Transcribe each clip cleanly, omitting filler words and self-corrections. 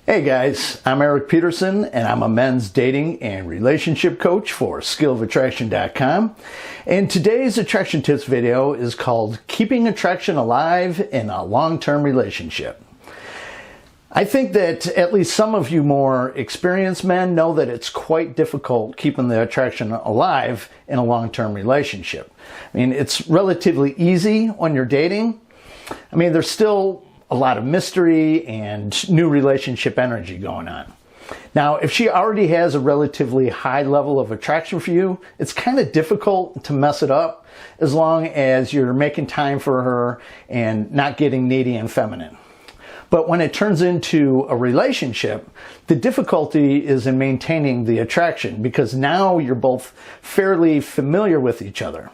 Hey guys, I'm Erik Peterson and I'm a men's dating and relationship coach for skillofattraction.com. And today's attraction tips video is called Keeping Attraction Alive in a Long-Term Relationship. I think that at least some of you more experienced men know that it's quite difficult keeping the attraction alive in a long-term relationship. I mean, it's relatively easy when you're dating. I mean, there's still a lot of mystery and new relationship energy going on. Now, if she already has a relatively high level of attraction for you, it's kind of difficult to mess it up as long as you're making time for her and not getting needy and feminine. But when it turns into a relationship, the difficulty is in maintaining the attraction because now you're both fairly familiar with each other.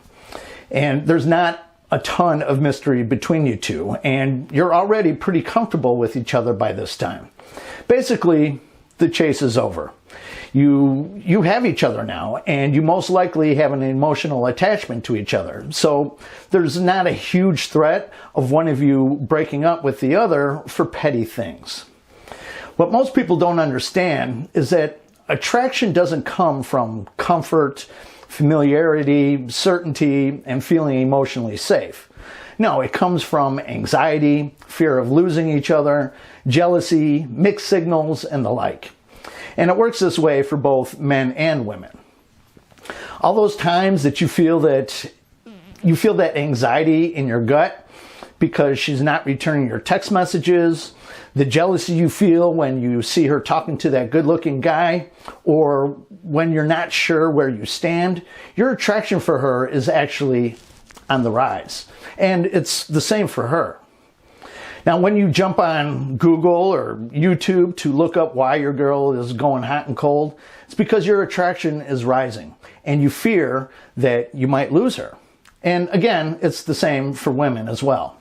And there's not a ton of mystery between you two, and you're already pretty comfortable with each other by this time. Basically, the chase is over. You have each other now, and you most likely have an emotional attachment to each other. So there's not a huge threat of one of you breaking up with the other for petty things. What most people don't understand is that attraction doesn't come from comfort, familiarity, certainty, and feeling emotionally safe. No, it comes from anxiety, fear of losing each other, jealousy, mixed signals, and the like. And it works this way for both men and women. All those times that you feel that anxiety in your gut because she's not returning your text messages, the jealousy you feel when you see her talking to that good-looking guy, or when you're not sure where you stand, your attraction for her is actually on the rise. And it's the same for her. Now, when you jump on Google or YouTube to look up why your girl is going hot and cold, it's because your attraction is rising and you fear that you might lose her. And again, it's the same for women as well.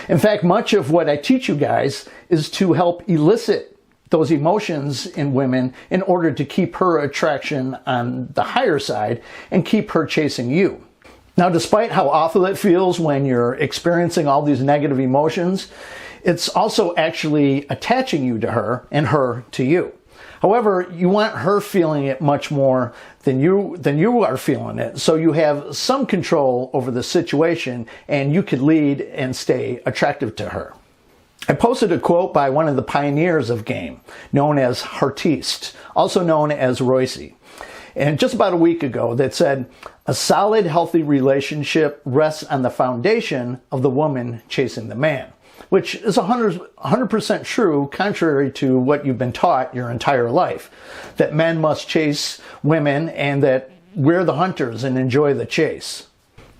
In fact, much of what I teach you guys is to help elicit those emotions in women in order to keep her attraction on the higher side and keep her chasing you. Now, despite how awful it feels when you're experiencing all these negative emotions, it's also actually attaching you to her and her to you. However, you want her feeling it much more than you are feeling it, so you have some control over the situation and you could lead and stay attractive to her. I posted a quote by one of the pioneers of game, known as Hartiste, also known as Royce, and just about a week ago that said, "A solid, healthy relationship rests on the foundation of the woman chasing the man," which is 100% true, contrary to what you've been taught your entire life, that men must chase women and that we're the hunters and enjoy the chase.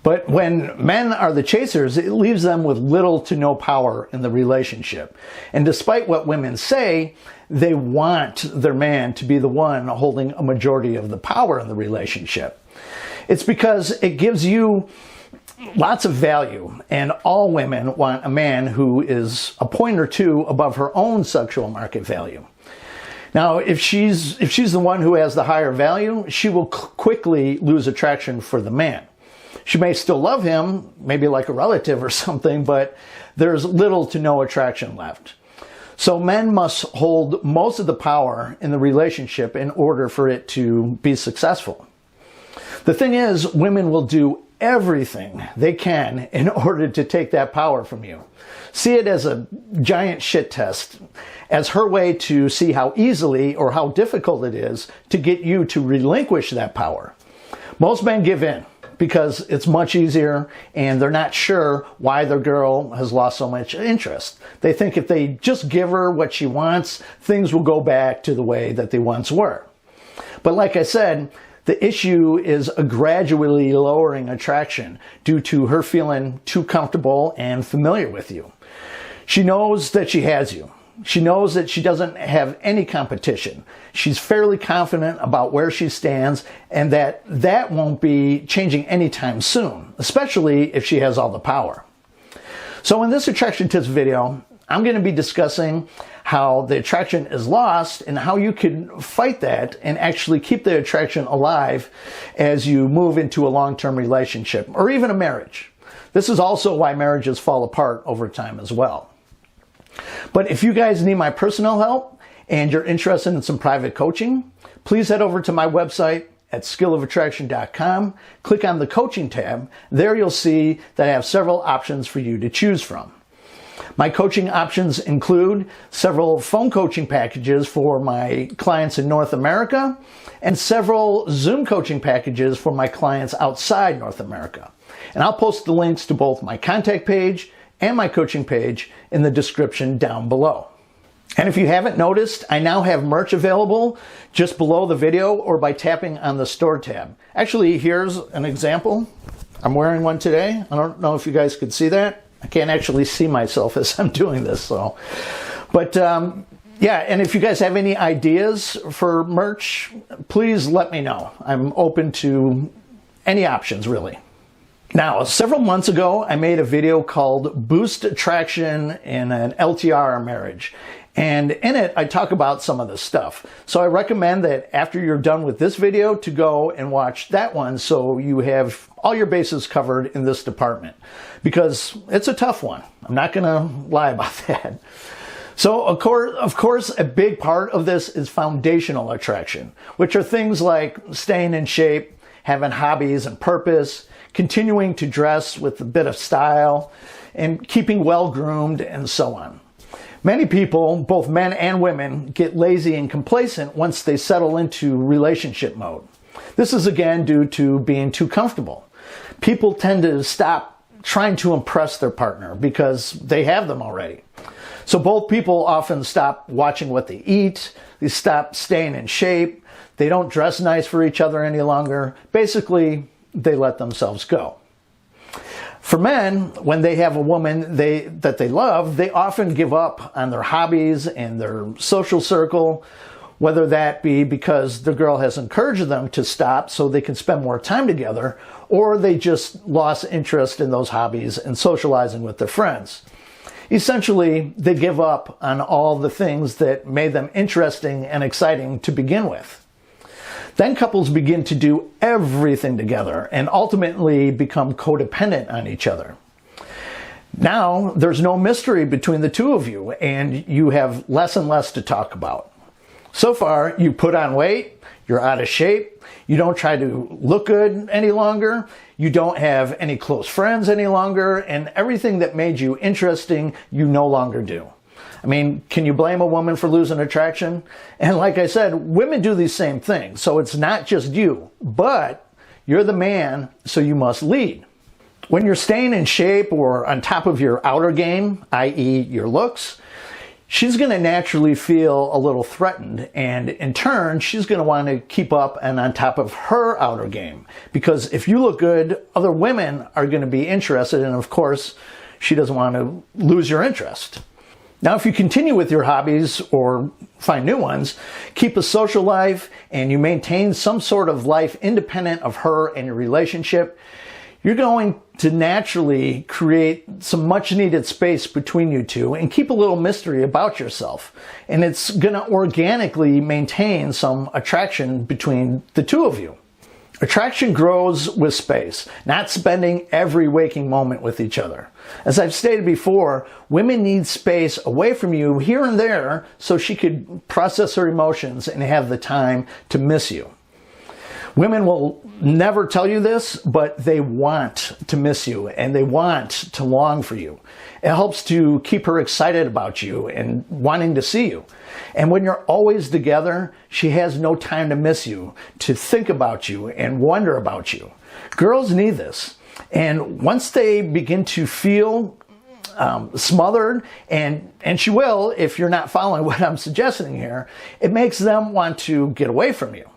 But when men are the chasers, it leaves them with little to no power in the relationship. And despite what women say, they want their man to be the one holding a majority of the power in the relationship. It's because it gives you lots of value, and all women want a man who is a point or two above her own sexual market value. Now, if she's the one who has the higher value, she will quickly lose attraction for the man. She may still love him, maybe like a relative or something, but there's little to no attraction left. So men must hold most of the power in the relationship in order for it to be successful. The thing is, women will do everything they can in order to take that power from you. See it as a giant shit test, as her way to see how easily or how difficult it is to get you to relinquish that power. Most men give in because it's much easier and they're not sure why their girl has lost so much interest. They think if they just give her what she wants, things will go back to the way that they once were. But like I said, the issue is a gradually lowering attraction due to her feeling too comfortable and familiar with you. She knows that she has you. She knows that she doesn't have any competition. She's fairly confident about where she stands and that won't be changing anytime soon, especially if she has all the power. So in this attraction tips video, I'm going to be discussing how the attraction is lost and how you can fight that and actually keep the attraction alive as you move into a long-term relationship or even a marriage. This is also why marriages fall apart over time as well. But if you guys need my personal help and you're interested in some private coaching, please head over to my website at skillofattraction.com. Click on the coaching tab. There you'll see that I have several options for you to choose from. My coaching options include several phone coaching packages for my clients in North America and several Zoom coaching packages for my clients outside North America. And I'll post the links to both my contact page and my coaching page in the description down below. And if you haven't noticed, I now have merch available just below the video or by tapping on the store tab. Actually, here's an example. I'm wearing one today. I don't know if you guys could see that. I can't actually see myself as I'm doing this, so. But yeah, and if you guys have any ideas for merch, please let me know. I'm open to any options, really. Now, several months ago, I made a video called Boost Attraction in an LTR Marriage. And in it, I talk about some of this stuff. So I recommend that after you're done with this video to go and watch that one so you have all your bases covered in this department. Because it's a tough one. I'm not going to lie about that. So of course, a big part of this is foundational attraction, which are things like staying in shape, having hobbies and purpose, continuing to dress with a bit of style, and keeping well groomed, and so on. Many people, both men and women, get lazy and complacent once they settle into relationship mode. This is again due to being too comfortable. People tend to stop trying to impress their partner because they have them already. So both people often stop watching what they eat, they stop staying in shape, they don't dress nice for each other any longer. Basically, they let themselves go. For men, when they have a woman that they love, they often give up on their hobbies and their social circle, whether that be because the girl has encouraged them to stop so they can spend more time together, or they just lost interest in those hobbies and socializing with their friends. Essentially, they give up on all the things that made them interesting and exciting to begin with. Then couples begin to do everything together and ultimately become codependent on each other. Now, there's no mystery between the two of you, and you have less and less to talk about. So far, you put on weight, you're out of shape, you don't try to look good any longer, you don't have any close friends any longer, and everything that made you interesting, you no longer do. I mean, can you blame a woman for losing attraction? And like I said, women do these same things. So it's not just you, but you're the man, so you must lead. When you're staying in shape or on top of your outer game, i.e. your looks, she's going to naturally feel a little threatened. And in turn, she's going to want to keep up and on top of her outer game. Because if you look good, other women are going to be interested. And of course, she doesn't want to lose your interest. Now, if you continue with your hobbies or find new ones, keep a social life, and you maintain some sort of life independent of her and your relationship, you're going to naturally create some much needed space between you two and keep a little mystery about yourself. And it's going to organically maintain some attraction between the two of you. Attraction grows with space, not spending every waking moment with each other. As I've stated before, women need space away from you here and there so she could process her emotions and have the time to miss you. Women will never tell you this, but they want to miss you and they want to long for you. It helps to keep her excited about you and wanting to see you. And when you're always together, she has no time to miss you, to think about you and wonder about you. Girls need this. And once they begin to feel smothered, and she will if you're not following what I'm suggesting here, it makes them want to get away from you.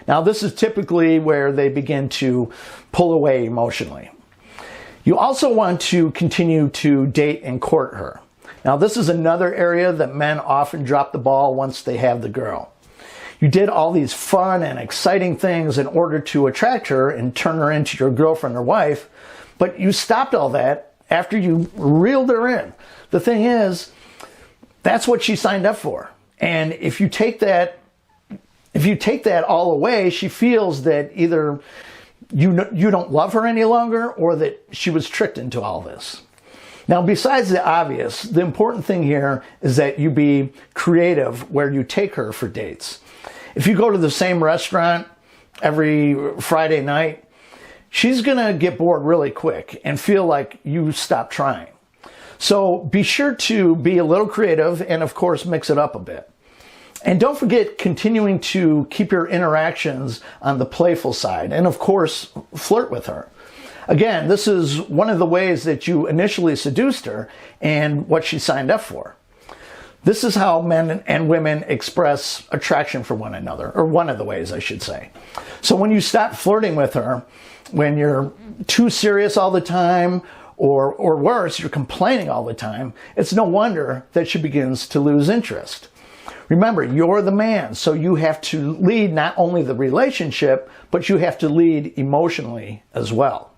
Now, this is typically where they begin to pull away emotionally. You also want to continue to date and court her. Now, this is another area that men often drop the ball once they have the girl. You did all these fun and exciting things in order to attract her and turn her into your girlfriend or wife, but you stopped all that after you reeled her in. The thing is, that's what she signed up for. And if you take that all away, she feels that either you don't love her any longer or that she was tricked into all this. Now, besides the obvious, the important thing here is that you be creative where you take her for dates. If you go to the same restaurant every Friday night, she's going to get bored really quick and feel like you stopped trying. So be sure to be a little creative and, of course, mix it up a bit. And don't forget continuing to keep your interactions on the playful side and, of course, flirt with her. Again, this is one of the ways that you initially seduced her and what she signed up for. This is how men and women express attraction for one another, or one of the ways, I should say. So when you stop flirting with her, when you're too serious all the time, or worse, you're complaining all the time, it's no wonder that she begins to lose interest. Remember, you're the man, so you have to lead not only the relationship, but you have to lead emotionally as well.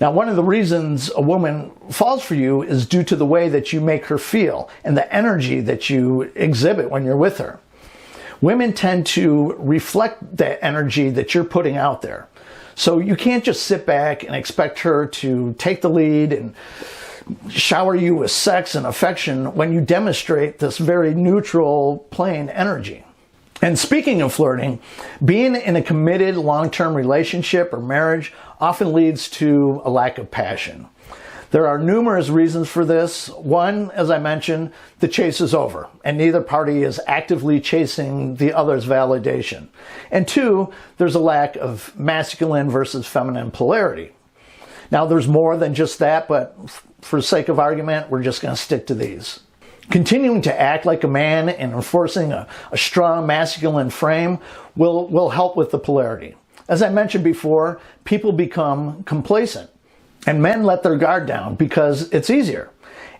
Now, one of the reasons a woman falls for you is due to the way that you make her feel and the energy that you exhibit when you're with her. Women tend to reflect that energy that you're putting out there. So you can't just sit back and expect her to take the lead and shower you with sex and affection when you demonstrate this very neutral, plain energy. And speaking of flirting, being in a committed long-term relationship or marriage often leads to a lack of passion. There are numerous reasons for this. One, as I mentioned, the chase is over, and neither party is actively chasing the other's validation. And two, there's a lack of masculine versus feminine polarity. Now, there's more than just that, but for sake of argument, we're just going to stick to these. Continuing to act like a man and enforcing a strong masculine frame will help with the polarity. As I mentioned before, people become complacent and men let their guard down because it's easier.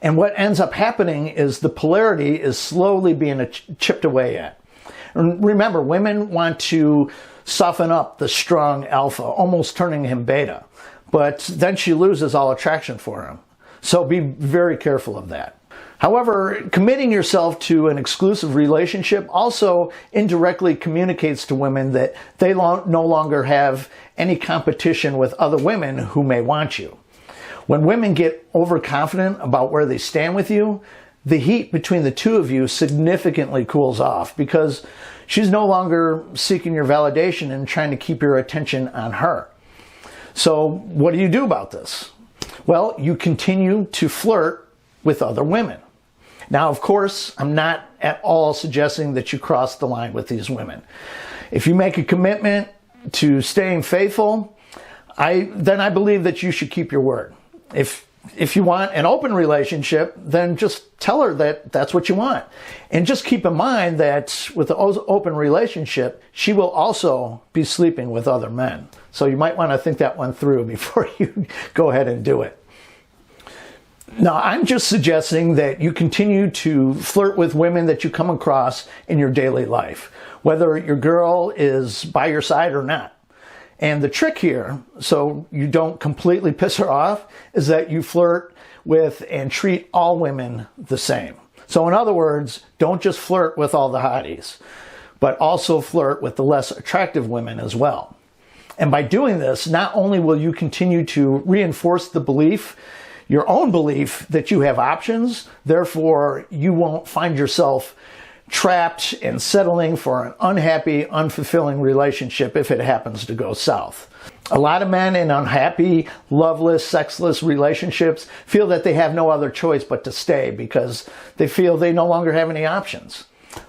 And what ends up happening is the polarity is slowly being chipped away at. And remember, women want to soften up the strong alpha, almost turning him beta. But then she loses all attraction for him. So be very careful of that. However, committing yourself to an exclusive relationship also indirectly communicates to women that they no longer have any competition with other women who may want you. When women get overconfident about where they stand with you, the heat between the two of you significantly cools off because she's no longer seeking your validation and trying to keep your attention on her. So what do you do about this? Well, you continue to flirt with other women. Now, of course, I'm not at all suggesting that you cross the line with these women. If you make a commitment to staying faithful, then I believe that you should keep your word. If you want an open relationship, then just tell her that that's what you want. And just keep in mind that with the open relationship, she will also be sleeping with other men. So you might want to think that one through before you go ahead and do it. Now, I'm just suggesting that you continue to flirt with women that you come across in your daily life, whether your girl is by your side or not. And the trick here, so you don't completely piss her off, is that you flirt with and treat all women the same. So in other words, don't just flirt with all the hotties, but also flirt with the less attractive women as well. And by doing this, not only will you continue to reinforce the belief, your own belief that you have options, therefore you won't find yourself trapped and settling for an unhappy, unfulfilling relationship if it happens to go south. A lot of men in unhappy, loveless, sexless relationships feel that they have no other choice but to stay because they feel they no longer have any options.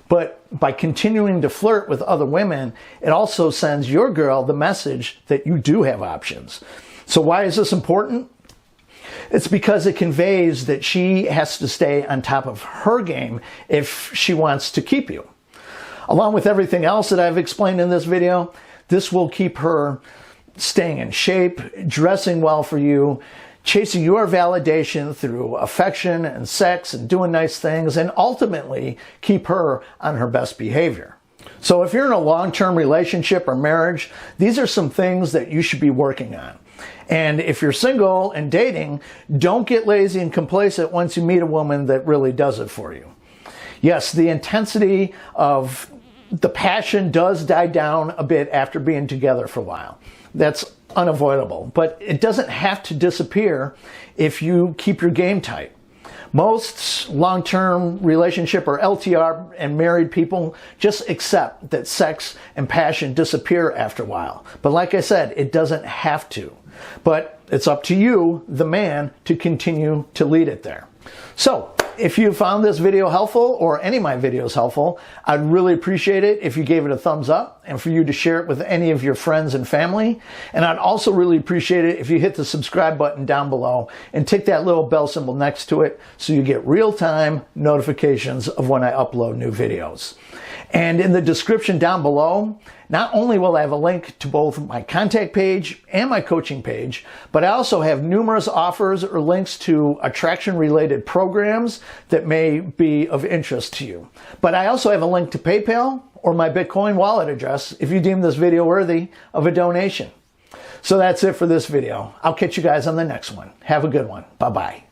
But by continuing to flirt with other women, it also sends your girl the message that you do have options. So why is this important? It's because it conveys that she has to stay on top of her game if she wants to keep you. Along with everything else that I've explained in this video, this will keep her staying in shape, dressing well for you, chasing your validation through affection and sex and doing nice things, and ultimately keep her on her best behavior. So if you're in a long-term relationship or marriage, these are some things that you should be working on. And if you're single and dating, don't get lazy and complacent once you meet a woman that really does it for you. Yes, the intensity of the passion does die down a bit after being together for a while. That's unavoidable, but it doesn't have to disappear if you keep your game tight. Most long-term relationship or LTR and married people just accept that sex and passion disappear after a while. But like I said, it doesn't have to. But it's up to you, the man, to continue to lead it there. So, if you found this video helpful or any of my videos helpful, I'd really appreciate it if you gave it a thumbs up and for you to share it with any of your friends and family. And I'd also really appreciate it if you hit the subscribe button down below and tick that little bell symbol next to it so you get real-time notifications of when I upload new videos. And in the description down below, not only will I have a link to both my contact page and my coaching page, but I also have numerous offers or links to attraction-related programs that may be of interest to you. But I also have a link to PayPal or my Bitcoin wallet address if you deem this video worthy of a donation. So that's it for this video. I'll catch you guys on the next one. Have a good one. Bye-bye.